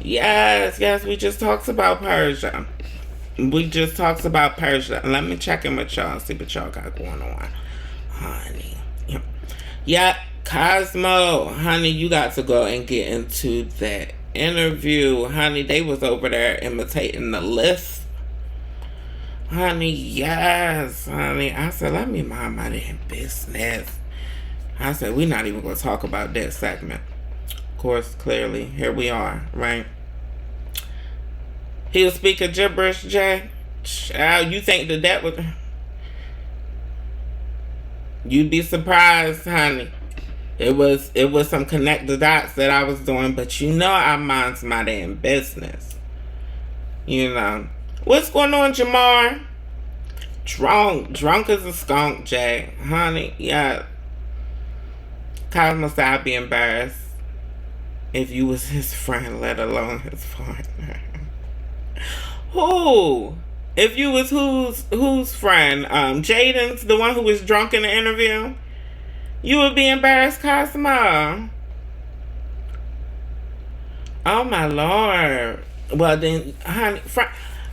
Yes, yes, we just talked about Persia. We just talked about Persia. Let me check in with y'all, see what y'all got going on. Honey. Yeah, Cosmo, honey, you got to go and get into that interview. Honey, they was over there imitating the list. Honey, yes, honey. I said, let me mind my damn business. I said, we're not even going to talk about that segment. Of course, clearly, here we are, right? He was speaking gibberish, Jay. Child, you think that was... You'd be surprised, honey. It was some connect the dots that I was doing, but you know I minds my damn business. You know. What's going on, Jamar? Drunk as a skunk, Jay. Honey, yeah. Cosmo said I'd be embarrassed if you was his friend, let alone his partner. Who? If you was whose friend? Jaden's, the one who was drunk in the interview? You would be embarrassed, Cosmo. Oh my lord. Well then, honey,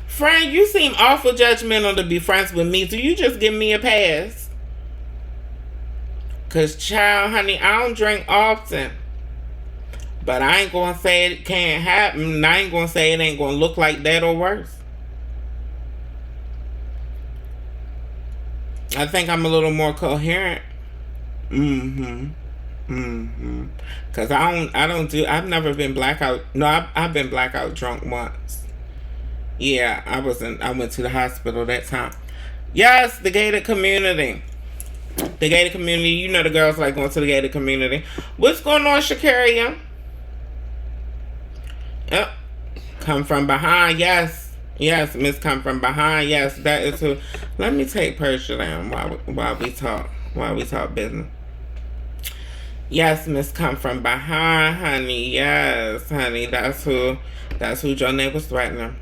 friend, you seem awful judgmental to be friends with me. So you just give me a pass? Cause child, honey, I don't drink often. But I ain't gonna say it can't happen. And I ain't gonna say it ain't gonna look like that or worse. I think I'm a little more coherent. Cause I've never been blackout. No, I've been blackout drunk once. Yeah, I went to the hospital that time. Yes, the gated community. The gated community, you know the girls like going to the gated community. What's going on, Shakaria? Yep. Come from behind, yes. Yes, Miss Come from behind, yes, that is who. Let me take Persia down while we talk business. Yes, Miss Come from behind, honey. Yes, honey. That's who Jonay was threatening.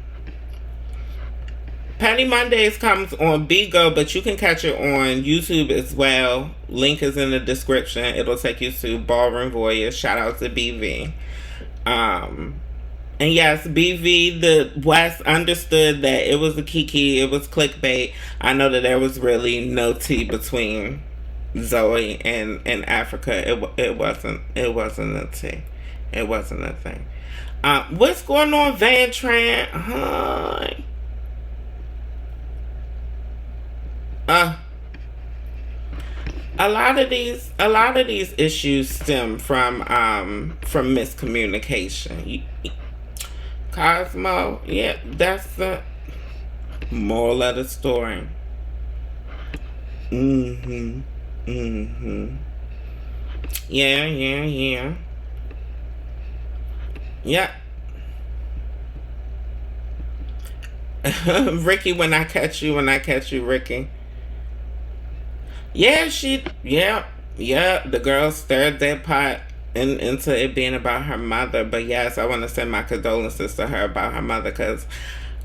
Patty Mondays comes on Bigo, but you can catch it on YouTube as well. Link is in the description. It'll take you to Ballroom Voyage. Shout out to BV. And yes, BV, the West understood that it was a kiki, it was clickbait. I know that there was really no tea between Zoe and Africa. It wasn't a tea. It wasn't a thing. What's going on, Van Tran? Hi. A lot of these issues stem from miscommunication. Cosmo, yeah, that's the moral of the story. Yeah. Yeah. Ricky, when I catch you, Ricky. Yeah, the girl stirred that pot into it being about her mother. But yes, I want to send my condolences to her about her mother, because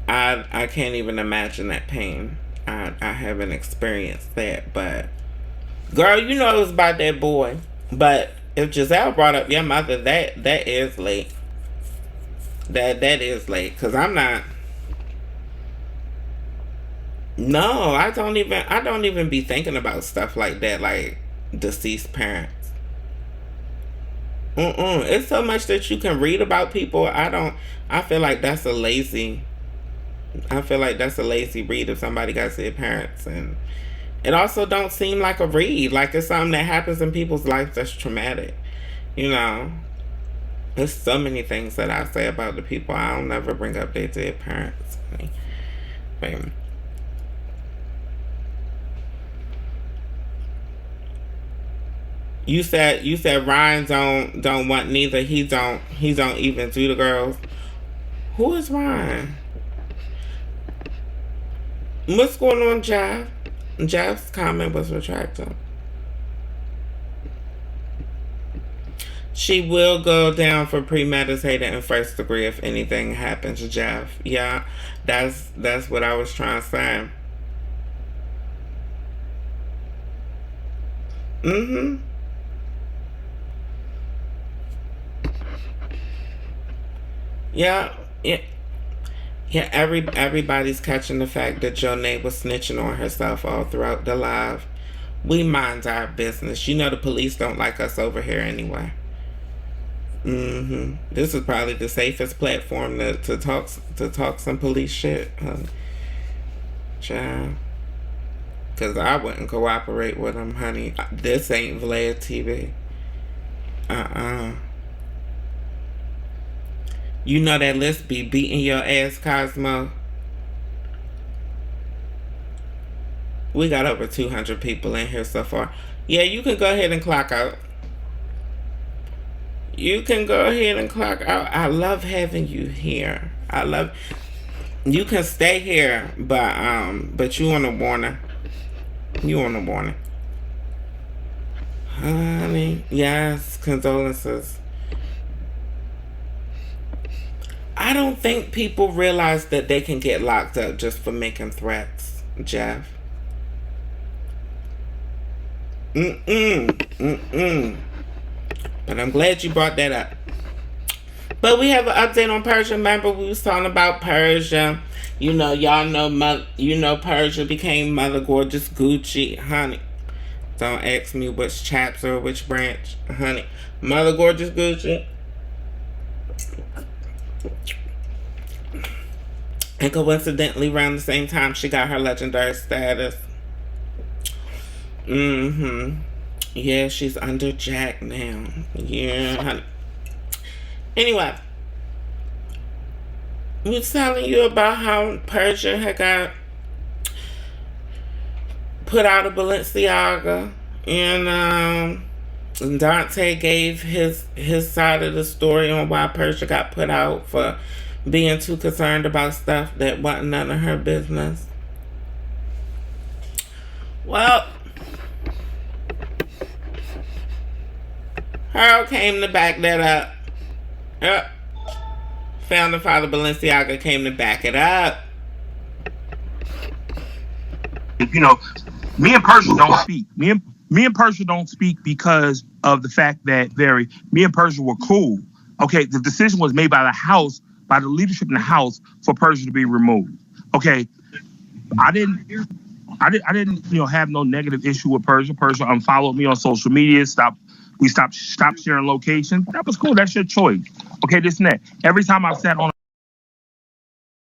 I can't even imagine that pain. I haven't experienced that, but girl, you know it was about that boy. But if Giselle brought up your mother, that is late. That is late, because I'm not. No, I don't even be thinking about stuff like that, like deceased parents. It's so much that you can read about people. I feel like that's a lazy read if somebody got sick parents, and it also don't seem like a read. Like it's something that happens in people's lives that's traumatic. You know, there's so many things that I say about the people I don't never bring up their dead parents. Baby. You said Ryan don't want neither. He don't even do the girls. Who is Ryan? What's going on, Jeff? Jeff's comment was retracted. She will go down for premeditated and first degree if anything happens to Jeff. Yeah, that's what I was trying to say. Yeah, yeah, yeah. Everybody's catching the fact that Jonay was snitching on herself all throughout the live. We mind our business. You know the police don't like us over here anyway. This is probably the safest platform to talk some police shit, child. Cause I wouldn't cooperate with them, honey. This ain't Vlad TV. You know that list be beating your ass, Cosmo. We got over 200 people in here so far. Yeah, you can go ahead and clock out. You can go ahead and clock out. I love having you here. I love. You can stay here, but you on a warning. You on a warning, honey. Yes, condolences. I don't think people realize that they can get locked up just for making threats, Jeff. But I'm glad you brought that up. But we have an update on Persia. Remember, we was talking about Persia. You know, y'all know, Persia became Mother Gorgeous Gucci, honey. Don't ask me which chapter or which branch, honey. Mother Gorgeous Gucci. And coincidentally, around the same time, she got her legendary status. Yeah, she's under Jack now. Yeah, honey. Anyway, I was telling you about how Persia had got put out of Balenciaga, and Dante gave his side of the story on why Persia got put out for being too concerned about stuff that wasn't none of her business. Well, Harold came to back that up. Yep. Founder Father Balenciaga came to back it up. You know, me and Persia don't speak. Me and Persia don't speak because of the fact that me and Persia were cool. Okay, the decision was made by the house, by the leadership in the house, for Persia to be removed. Okay, I didn't, have no negative issue with Persia. Persia unfollowed me on social media. We stopped sharing locations. That was cool. That's your choice. Okay, this and that. Every time I've sat on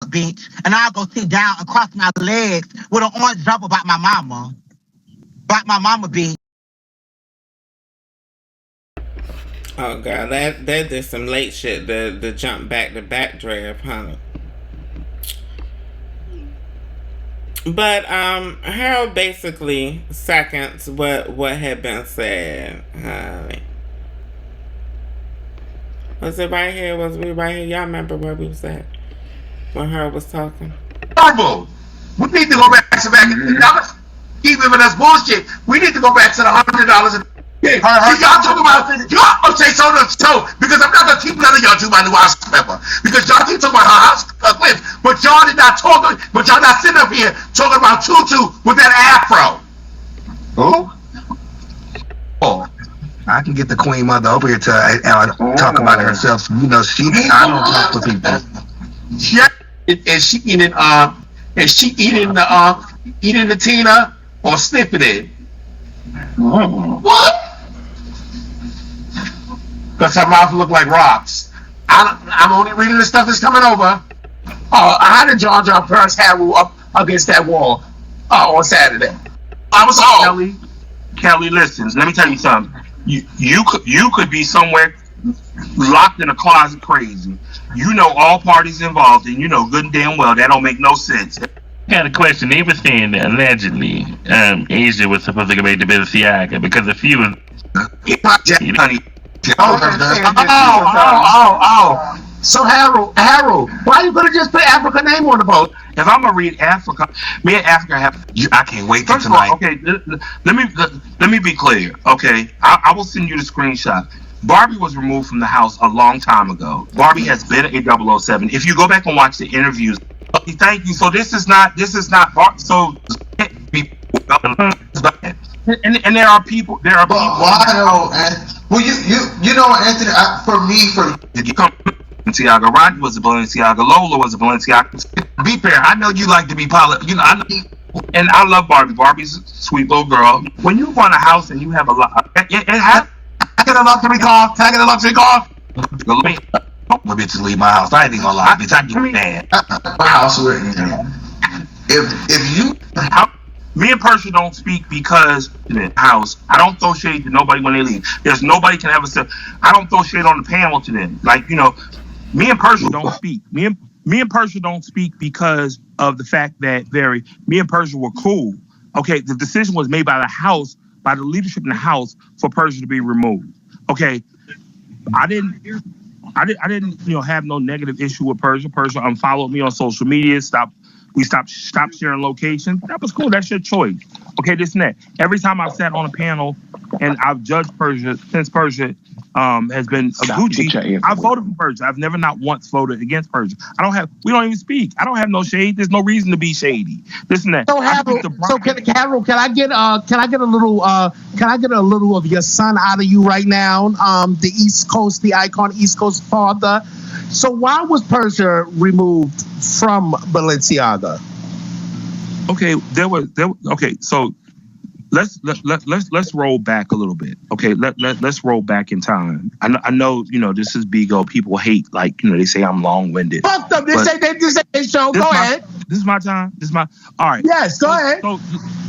a beach, and I'll go sit down and cross my legs with an orange jumper about my mama. About my mama beach. Oh god, that did some late shit. The jump back to back draft, honey. But Harold basically seconds what had been said, honey. Was it right here? Was we right here? Y'all remember where we was at when Harold was talking? Horrible. We need to go back to keep giving us bullshit. We need to go back to the $100. See, y'all talking about y'all gonna say so because I'm not gonna keep none of y'all to my new house member because y'all keep talking about her house clips, but y'all did not talk. But y'all not sitting up here talking about Tutu with that afro. Who? Oh, I can get the Queen Mother over here to talk about it herself. You know, I don't talk to people. Is she eating the Tina or sniffing it? What? Because her mouth look like rocks. I'm only reading the stuff that's coming over. How did John Perez Haru up against that wall on Saturday? I was home. Kelly, listen. Let me tell you something. You could be somewhere locked in a closet crazy. You know all parties involved, and you know good and damn well that don't make no sense. I got a question. They were saying that allegedly Asia was supposed to go back to Balenciaga because a few of honey. So Harold, why you gonna just put Africa name on the boat? If I'm gonna read Africa, me and Africa have. I can't wait till tonight. Okay, let me be clear. Okay, I will send you the screenshot. Barbie was removed from the house a long time ago. Barbie has been a 007. If you go back and watch the interviews, thank you. So this is not so. And there are people. Why though? Well, you know, Anthony. For me, Balenciaga. Rodney was a Balenciaga. Lola was a Balenciaga. Be fair. I know you like to be I know, and I love Barbie. Barbie's a sweet little girl. When you run a house and you have a lot, it has. I get a luxury car. Can I get a luxury car? My bitches leave my house. I ain't even gonna lie, bitch. I get mad. My house with if you. Me and Persia don't speak because in the house. I don't throw shade to nobody when they leave. There's nobody can ever say. I don't throw shade on the panel to them. Like, me and Persia don't speak. Me and Persia don't speak because of the fact that me and Persia were cool. Okay, the decision was made by the house, by the leadership in the house, for Persia to be removed. Okay, I didn't have no negative issue with Persia. Persia unfollowed me on social media. We stopped sharing locations. That was cool. That's your choice. Okay, this and that. Every time I've sat on a panel and I've judged Persia since Persia has been a Gucci, I voted for Persia. I've never not once voted against Persia. We don't even speak. I don't have no shade. There's no reason to be shady. This and that. So Harold, can I get a little of your son out of you right now? The East Coast, the icon East Coast father. So why was Persia removed from Balenciaga? Okay, so let's roll back a little bit. Okay, let's roll back in time. I know this is Bigo. People hate, they say I'm long-winded. Fuck them. This ain't their show. Go ahead. This is my time. All right. Yes, go ahead.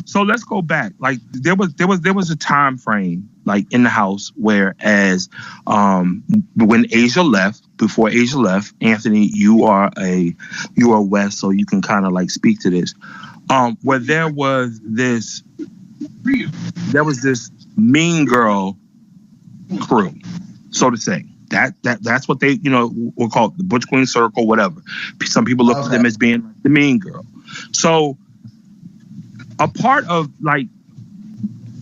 So let's go back. There was a time frame in the house whereas when Asia left, before Asia left, Anthony, you are West, so you can kind of speak to this. Where there was this mean girl crew, so to say. That's what they will call it, the Butch Queen Circle, whatever. Some people look at them as being the mean girl. So a part of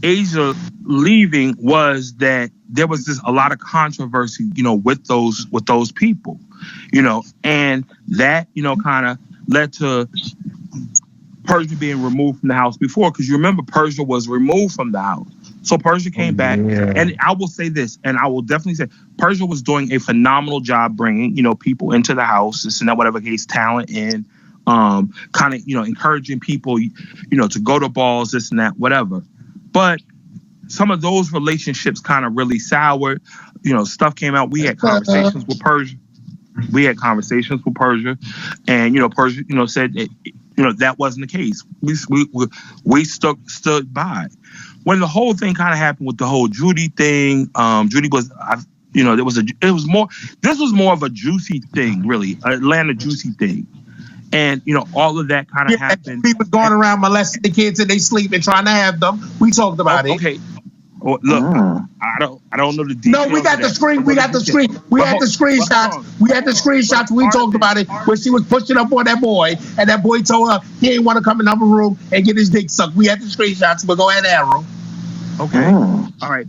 Asia leaving was that there was a lot of controversy, with those people, and that kind of led to Persia being removed from the house before, because you remember Persia was removed from the house. So Persia came back, and I will say this, and I will definitely say Persia was doing a phenomenal job bringing, people into the house, this and that, whatever case, talent in, kind of, encouraging people, to go to balls, this and that, whatever. But some of those relationships kind of really soured. Stuff came out. We had conversations with Persia. And Persia, said that, that wasn't the case. We stood by. When the whole thing kind of happened with the whole Judy thing, Judy was, this was more of a Juicy thing, really, Atlanta Juicy thing. And, all of that kind of happened. People going around molesting the kids and they sleep and trying to have them. We talked about it. Okay. Oh, look, I don't know the details. No, we got the screen. We had the screenshots. We had the screenshots. We talked about it when she was pushing up on that boy, and that boy told her he didn't want to come in the room and get his dick sucked. We had the screenshots. But go ahead, Arrow. Okay. All right.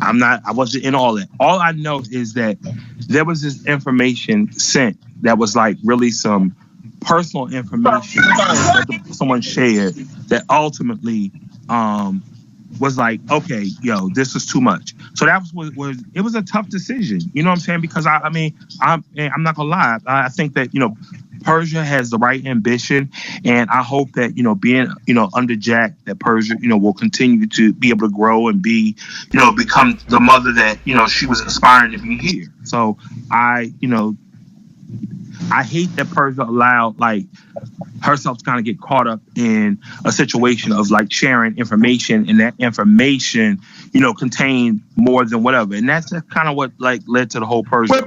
I wasn't in all that. All I know is that there was this information sent that was really some personal information that someone shared that ultimately was okay, this is too much. So that was it was a tough decision. You know what I'm saying? Because I'm not gonna lie. I think that Persia has the right ambition, and I hope that being under Jack, that Persia will continue to be able to grow and be become the mother that she was aspiring to be here. So I hate that Persia allowed herself to kind of get caught up in a situation of sharing information, and that information contained more than whatever, and that's kind of what led to the whole Persia. When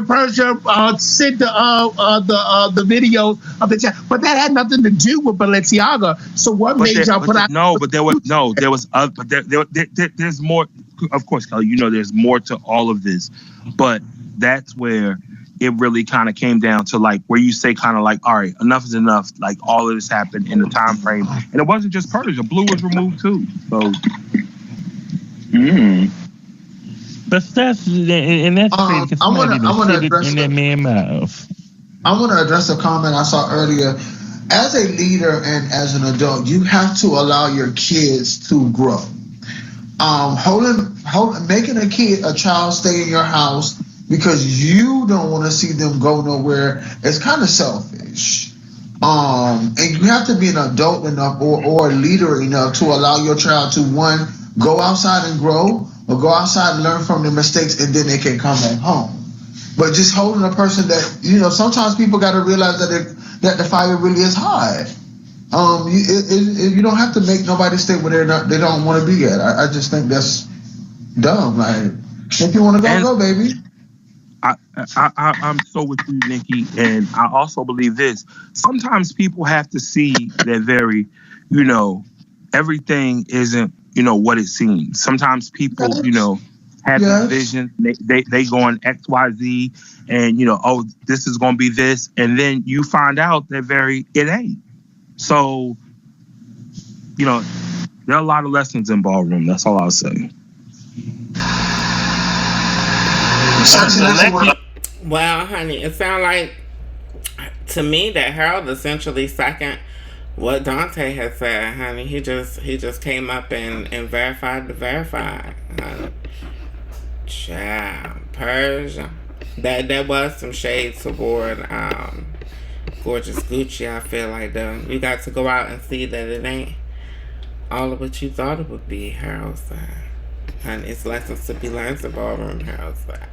Persia sent the video of the chat, but that had nothing to do with Balenciaga. So what made y'all put out? There's more. Of course, Kelly, there's more to all of this, but that's where it really kind of came down to where you say kind of all right, enough is enough. All of this happened in the time frame, and it wasn't just Persia. Blue was removed too. So, but that's and that's crazy. I want to address in that man's mouth. I want to address a comment I saw earlier. As a leader and as an adult, you have to allow your kids to grow. making a child stay in your house because you don't want to see them go nowhere is kind of selfish. And you have to be an adult enough or a leader enough to allow your child to, one, go outside and grow, or go outside and learn from their mistakes, and then they can come back home. But just holding a person that, sometimes people got to realize that the fire really is hot. You don't have to make nobody stay where they don't want to be at. I just think that's dumb. Like, if you want to go, go, baby. I'm so with you, Nikki, and I also believe this. Sometimes people have to see that everything isn't, what it seems. Sometimes people, have this vision. They go on X, Y, Z, and this is going to be this, and then you find out that it ain't. So, there are a lot of lessons in Ballroom. That's all I'll say. Well, honey, it sounds like to me that Harold essentially second what Dante had said, honey. He just came up and verified the verified. Child, Persia. That was some shade toward Gorgeous Gucci. I feel like though you got to go out and see that it ain't all of what you thought it would be. Harold said, honey, it's lessons to be learned in Ballroom. Harold said.